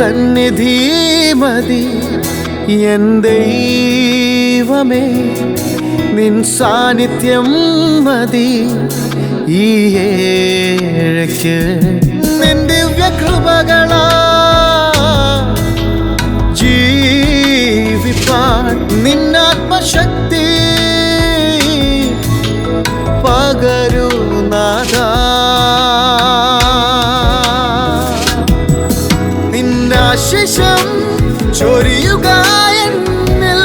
സന്നിധി മതി എൻ ദൈവമേ, നിൻ സാന്നിധ്യം മതി ഈ ഏഴയ്ക്ക്. നിൻ ദിവ്യകൃപകളാ ജീവിപ്പാൻ നിന്നാത്മശക്തി പകരൂ നാഥാ. നിന്നാശിഷം ചൊരിയുക എന്നിൽ,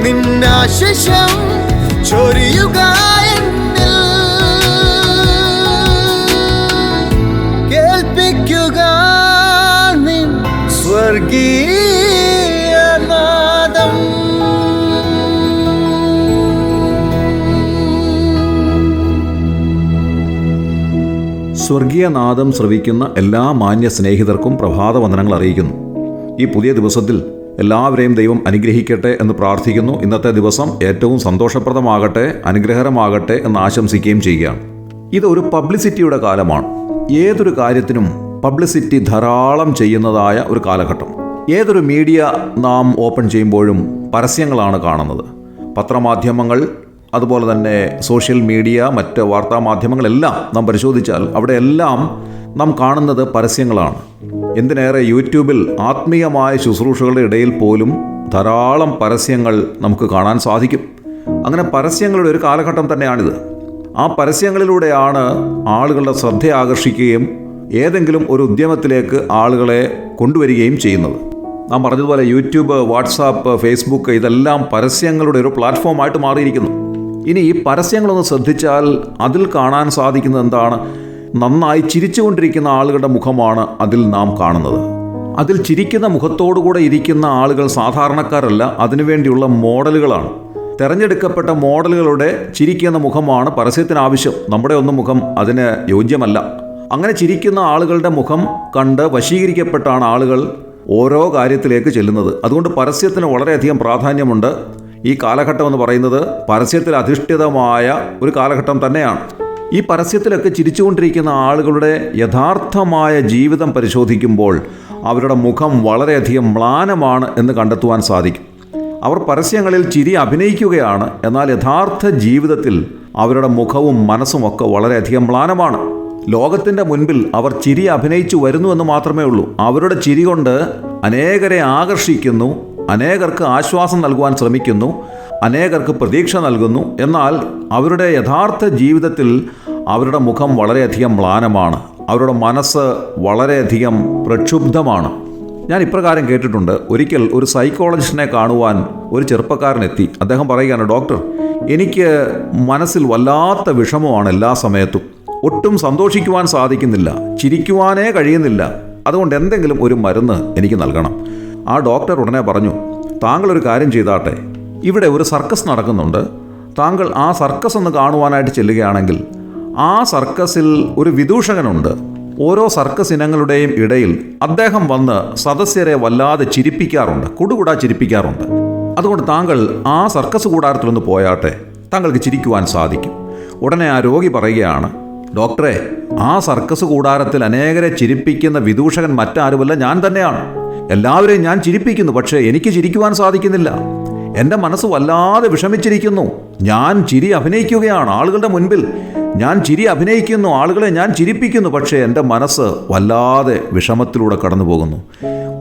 നിന്നാശിഷം ചൊരിയുക എന്നിൽ. കേൾപ്പിക്കുക നിൻ സ്വർഗീയ നാദം. സ്വർഗീയനാദം ശ്രവിക്കുന്ന എല്ലാ മാന്യ സ്നേഹിതർക്കും പ്രഭാതവന്ദനങ്ങൾ അറിയിക്കുന്നു. ഈ പുതിയ ദിവസത്തിൽ എല്ലാവരെയും ദൈവം അനുഗ്രഹിക്കട്ടെ എന്ന് പ്രാർത്ഥിക്കുന്നു. ഇന്നത്തെ ദിവസം ഏറ്റവും സന്തോഷപ്രദമാകട്ടെ, അനുഗ്രഹകരമാകട്ടെ എന്ന് ആശംസിക്കുകയും ചെയ്യുകയാണ്. ഇതൊരു പബ്ലിസിറ്റിയുടെ കാലമാണ്. ഏതൊരു കാര്യത്തിനും പബ്ലിസിറ്റി ധാരാളം ചെയ്യുന്നതായ ഒരു കാലഘട്ടം. ഏതൊരു മീഡിയ നാം ഓപ്പൺ ചെയ്യുമ്പോഴും പരസ്യങ്ങളാണ് കാണുന്നത്. പത്രമാധ്യമങ്ങൾ, അതുപോലെ തന്നെ സോഷ്യൽ മീഡിയ, മറ്റ് വാർത്താമാധ്യമങ്ങളെല്ലാം നാം പരിശോധിച്ചാൽ അവിടെയെല്ലാം നാം കാണുന്നത് പരസ്യങ്ങളാണ്. എന്തിനേറെ യൂട്യൂബിൽ ആത്മീയമായ ശുശ്രൂഷകളുടെ ഇടയിൽ പോലും ധാരാളം പരസ്യങ്ങൾ നമുക്ക് കാണാൻ സാധിക്കും. അങ്ങനെ പരസ്യങ്ങളുടെ ഒരു കാലഘട്ടം തന്നെയാണിത്. ആ പരസ്യങ്ങളിലൂടെയാണ് ആളുകളുടെ ശ്രദ്ധ ആകർഷിക്കുകയും ഏതെങ്കിലും ഒരു ഉദ്യമത്തിലേക്ക് ആളുകളെ കൊണ്ടുവരികയും ചെയ്യുന്നത്. നാം പറഞ്ഞതുപോലെ യൂട്യൂബ്, വാട്സാപ്പ്, ഫേസ്ബുക്ക് ഇതെല്ലാം പരസ്യങ്ങളുടെ ഒരു പ്ലാറ്റ്ഫോമായിട്ട് മാറിയിരിക്കുന്നു. ഇനി ഈ പരസ്യങ്ങളൊന്ന് ശ്രദ്ധിച്ചാൽ അതിൽ കാണാൻ സാധിക്കുന്നത് എന്താണ്? നന്നായി ചിരിച്ചുകൊണ്ടിരിക്കുന്ന ആളുകളുടെ മുഖമാണ് അതിൽ നാം കാണുന്നത്. അതിൽ ചിരിക്കുന്ന മുഖത്തോടുകൂടെ ഇരിക്കുന്ന ആളുകൾ സാധാരണക്കാരല്ല, അതിനുവേണ്ടിയുള്ള മോഡലുകളാണ്. തിരഞ്ഞെടുക്കപ്പെട്ട മോഡലുകളുടെ ചിരിക്കുന്ന മുഖമാണ് പരസ്യത്തിന് ആവശ്യം. നമ്മുടെ ഒന്നും മുഖം അതിന് യോജ്യമല്ല. അങ്ങനെ ചിരിക്കുന്ന ആളുകളുടെ മുഖം കണ്ട് വശീകരിക്കപ്പെട്ടാണ് ആളുകൾ ഓരോ കാര്യത്തിലേക്ക് ചെല്ലുന്നത്. അതുകൊണ്ട് പരസ്യത്തിന് വളരെയധികം പ്രാധാന്യമുണ്ട്. ഈ കാലഘട്ടം എന്ന് പറയുന്നത് പരസ്യത്തിൽ അധിഷ്ഠിതമായ ഒരു കാലഘട്ടം തന്നെയാണ്. ഈ പരസ്യത്തിലൊക്കെ ചിരിച്ചുകൊണ്ടിരിക്കുന്ന ആളുകളുടെ യഥാർത്ഥമായ ജീവിതം പരിശോധിക്കുമ്പോൾ അവരുടെ മുഖം വളരെയധികം മ്ലാനമാണ് എന്ന് കണ്ടെത്തുവാൻ സാധിക്കും. അവർ പരസ്യങ്ങളിൽ ചിരി അഭിനയിക്കുകയാണ്, എന്നാൽ യഥാർത്ഥ ജീവിതത്തിൽ അവരുടെ മുഖവും മനസ്സുമൊക്കെ വളരെയധികം മ്ലാനമാണ്. ലോകത്തിൻ്റെ മുൻപിൽ അവർ ചിരി അഭിനയിച്ചു വരുന്നു എന്ന് മാത്രമേ ഉള്ളൂ. അവരുടെ ചിരി കൊണ്ട് അനേകരെ ആകർഷിക്കുന്നു, അനേകർക്ക് ആശ്വാസം നൽകുവാൻ ശ്രമിക്കുന്നു, അനേകർക്ക് പ്രതീക്ഷ നൽകുന്നു. എന്നാൽ അവരുടെ യഥാർത്ഥ ജീവിതത്തിൽ അവരുടെ മുഖം വളരെയധികം മ്ലാനമാണ്. അവരുടെ മനസ്സ് വളരെയധികം പ്രക്ഷുബ്ധമാണ്. ഞാൻ ഇപ്രകാരം കേട്ടിട്ടുണ്ട്. ഒരിക്കൽ ഒരു സൈക്കോളജിസ്റ്റിനെ കാണുവാൻ ഒരു ചെറുപ്പക്കാരനെത്തി. അദ്ദേഹം പറയുകയാണ്, ഡോക്ടർ, എനിക്ക് മനസ്സിൽ വല്ലാത്ത വിഷമമാണ് എല്ലാ സമയത്തും. ഒട്ടും സന്തോഷിക്കുവാൻ സാധിക്കുന്നില്ല, ചിരിക്കുവാനേ കഴിയുന്നില്ല. അതുകൊണ്ട് എന്തെങ്കിലും ഒരു മരുന്ന് എനിക്ക് നൽകണം. ആ ഡോക്ടർ ഉടനെ പറഞ്ഞു, താങ്കളൊരു കാര്യം ചെയ്താട്ടെ, ഇവിടെ ഒരു സർക്കസ് നടക്കുന്നുണ്ട്. താങ്കൾ ആ സർക്കസ് ഒന്ന് കാണുവാനായിട്ട് ചെല്ലുകയാണെങ്കിൽ ആ സർക്കസിൽ ഒരു വിദൂഷകനുണ്ട്. ഓരോ സർക്കസ് ഇനങ്ങളുടെയും ഇടയിൽ അദ്ദേഹം വന്ന് സദസ്യരെ വല്ലാതെ ചിരിപ്പിക്കാറുണ്ട്, കുടുകുടാ ചിരിപ്പിക്കാറുണ്ട്. അതുകൊണ്ട് താങ്കൾ ആ സർക്കസ് കൂടാരത്തിലൊന്ന് പോയാട്ടെ, താങ്കൾക്ക് ചിരിക്കുവാൻ സാധിക്കും. ഉടനെ ആ രോഗി പറയുകയാണ്, ഡോക്ടറെ, ആ സർക്കസ് കൂടാരത്തിൽ അനേകരെ ചിരിപ്പിക്കുന്ന വിദൂഷകൻ മറ്റാരുമല്ല, ഞാൻ തന്നെയാണ്. എല്ലാവരെയും ഞാൻ ചിരിപ്പിക്കുന്നു, പക്ഷേ എനിക്ക് ചിരിക്കുവാൻ സാധിക്കുന്നില്ല. എൻ്റെ മനസ്സ് വല്ലാതെ വിഷമിച്ചിരിക്കുന്നു. ഞാൻ ചിരി അഭിനയിക്കുകയാണ് ആളുകളുടെ മുൻപിൽ. ഞാൻ ചിരി അഭിനയിക്കുന്നു, ആളുകളെ ഞാൻ ചിരിപ്പിക്കുന്നു, പക്ഷേ എൻ്റെ മനസ്സ് വല്ലാതെ വിഷമത്തിലൂടെ കടന്നു പോകുന്നു.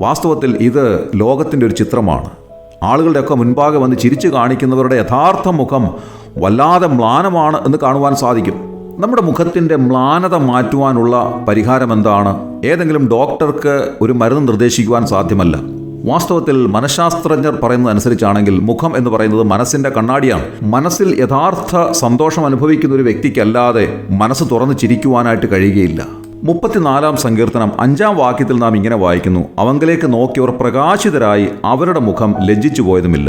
വാസ്തവത്തിൽ ഇത് ലോകത്തിൻ്റെ ഒരു ചിത്രമാണ്. ആളുകളുടെയൊക്കെ മുൻപാകെ വന്ന് ചിരിച്ചു കാണിക്കുന്നവരുടെ യഥാർത്ഥ മുഖം വല്ലാതെ മ്ലാനമാണ് എന്ന് കാണുവാൻ സാധിക്കും. നമ്മുടെ മുഖത്തിൻ്റെ മ്ലാനത മാറ്റുവാനുള്ള പരിഹാരം എന്താണ്? ഏതെങ്കിലും ഡോക്ടർക്ക് ഒരു മരുന്ന് നിർദ്ദേശിക്കുവാൻ സാധ്യമല്ല. വാസ്തവത്തിൽ മനഃശാസ്ത്രജ്ഞർ പറയുന്നതനുസരിച്ചാണെങ്കിൽ മുഖം എന്ന് പറയുന്നത് മനസ്സിൻ്റെ കണ്ണാടിയാണ്. മനസ്സിൽ യഥാർത്ഥ സന്തോഷം അനുഭവിക്കുന്ന ഒരു വ്യക്തിക്കല്ലാതെ മനസ്സ് തുറന്ന് ചിരിക്കുവാനായിട്ട് കഴിയുകയില്ല. 34-ാം സങ്കീർത്തനം 5-ാം വാക്യത്തിൽ നാം ഇങ്ങനെ വായിക്കുന്നു, അവങ്കലേക്ക് നോക്കിയവർ പ്രകാശിതരായി, അവരുടെ മുഖം ലജ്ജിച്ചു പോയതുമില്ല.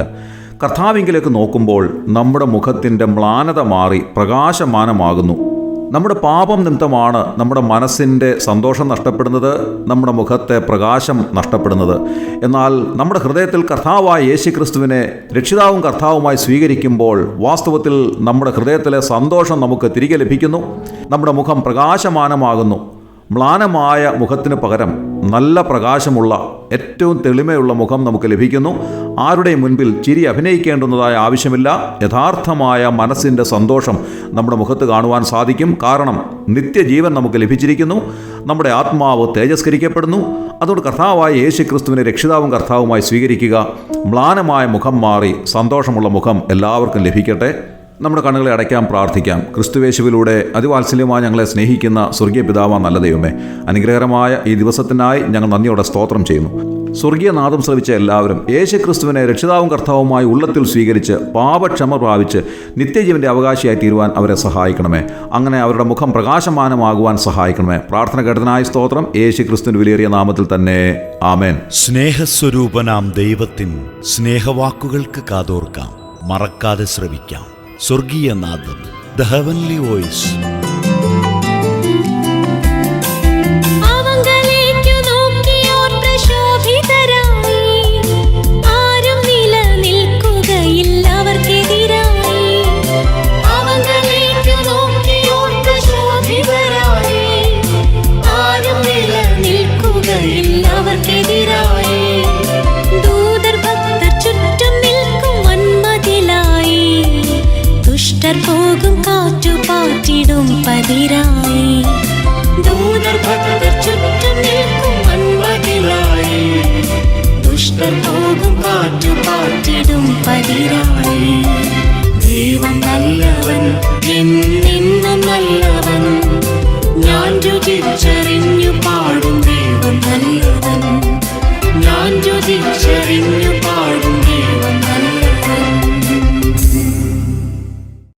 കർത്താവിങ്കിലേക്ക് നോക്കുമ്പോൾ നമ്മുടെ മുഖത്തിൻ്റെ മ്ലാനത മാറി പ്രകാശമാനമാകുന്നു. നമ്മുടെ പാപം നിമിത്തമാണ് നമ്മുടെ മനസ്സിൻ്റെ സന്തോഷം നഷ്ടപ്പെടുന്നത്, നമ്മുടെ മുഖത്തെ പ്രകാശം നഷ്ടപ്പെടുന്നത്. എന്നാൽ നമ്മുടെ ഹൃദയത്തിൽ കർത്താവായ യേശുക്രിസ്തുവിനെ രക്ഷിതാവും കർത്താവുമായി സ്വീകരിക്കുമ്പോൾ വാസ്തവത്തിൽ നമ്മുടെ ഹൃദയത്തിലെ സന്തോഷം നമുക്ക് തിരികെ ലഭിക്കുന്നു. നമ്മുടെ മുഖം പ്രകാശമാനമാകുന്നു. മ്ലാനമായ മുഖത്തിന് പകരം നല്ല പ്രകാശമുള്ള ഏറ്റവും തെളിമയുള്ള മുഖം നമുക്ക് ലഭിക്കുന്നു. ആരുടെയും മുൻപിൽ ചിരി അഭിനയിക്കേണ്ടുന്നതായ ആവശ്യമില്ല. യഥാർത്ഥമായ മനസ്സിൻ്റെ സന്തോഷം നമ്മുടെ മുഖത്ത് കാണുവാൻ സാധിക്കും. കാരണം നിത്യജീവൻ നമുക്ക് ലഭിച്ചിരിക്കുന്നു. നമ്മുടെ ആത്മാവ് തേജസ്കരിക്കപ്പെടുന്നു. അതുകൊണ്ട് കർത്താവായ യേശുക്രിസ്തുവിനെ രക്ഷിതാവും കർത്താവുമായി സ്വീകരിക്കുക. മ്ലാനമായ മുഖം മാറി സന്തോഷമുള്ള മുഖം എല്ലാവർക്കും ലഭിക്കട്ടെ. നമ്മുടെ കണ്ണുകളെ അടയ്ക്കാം, പ്രാർത്ഥിക്കാം. ക്രിസ്തുവേശുവിലൂടെ അതിവാത്സല്യമായി ഞങ്ങളെ സ്നേഹിക്കുന്ന സ്വർഗീയ പിതാവാ നല്ല ദൈവമേ, അനുഗ്രഹകരമായ ഈ ദിവസത്തിനായി ഞങ്ങൾ നന്ദിയോടെ സ്തോത്രം ചെയ്യുന്നു. സ്വർഗീയ നാദം ശ്രവിച്ച എല്ലാവരും യേശുക്രിസ്തുവിനെ രക്ഷിതാവും കർത്താവുമായി ഉള്ളത്തിൽ സ്വീകരിച്ച് പാപക്ഷമ പ്രാപിച്ച് നിത്യജീവൻ്റെ അവകാശിയായി തീരുവാൻ അവരെ സഹായിക്കണമേ. അങ്ങനെ അവരുടെ മുഖം പ്രകാശമാനമാകുവാൻ സഹായിക്കണമേ. പ്രാർത്ഥന കേട്ടതിനായി സ്തോത്രം. യേശുക്രിസ്തുവിന്റെ വിലയേറിയ നാമത്തിൽ തന്നെ, ആമേൻ. സ്നേഹസ്വരൂപനാം ദൈവത്തിൻ സ്നേഹവാക്കുകൾക്ക് കാതോർക്കാം, മറക്കാതെ ശ്രവിക്കാം. സ്വർഗീയ നാദം, ദ ഹെവൻലി വോയിസ്. പോകും കാറ്റുപാറ്റിടും പതിരായി, ദൂതർ ഭക്തർ ചുറ്റും നിൽക്കും വൻമതിലായി. ദുഷ്ടർ പോകും കാറ്റുപാറ്റിടും പതിരായി. ദൈവം നല്ലവൻ, എന്നെന്നും നല്ലവൻ. ഞാൻ രുചിച്ചറിഞ്ഞു പാടും ദൈവം നല്ലവൻ. ഞാൻ രുചിച്ചറിഞ്ഞു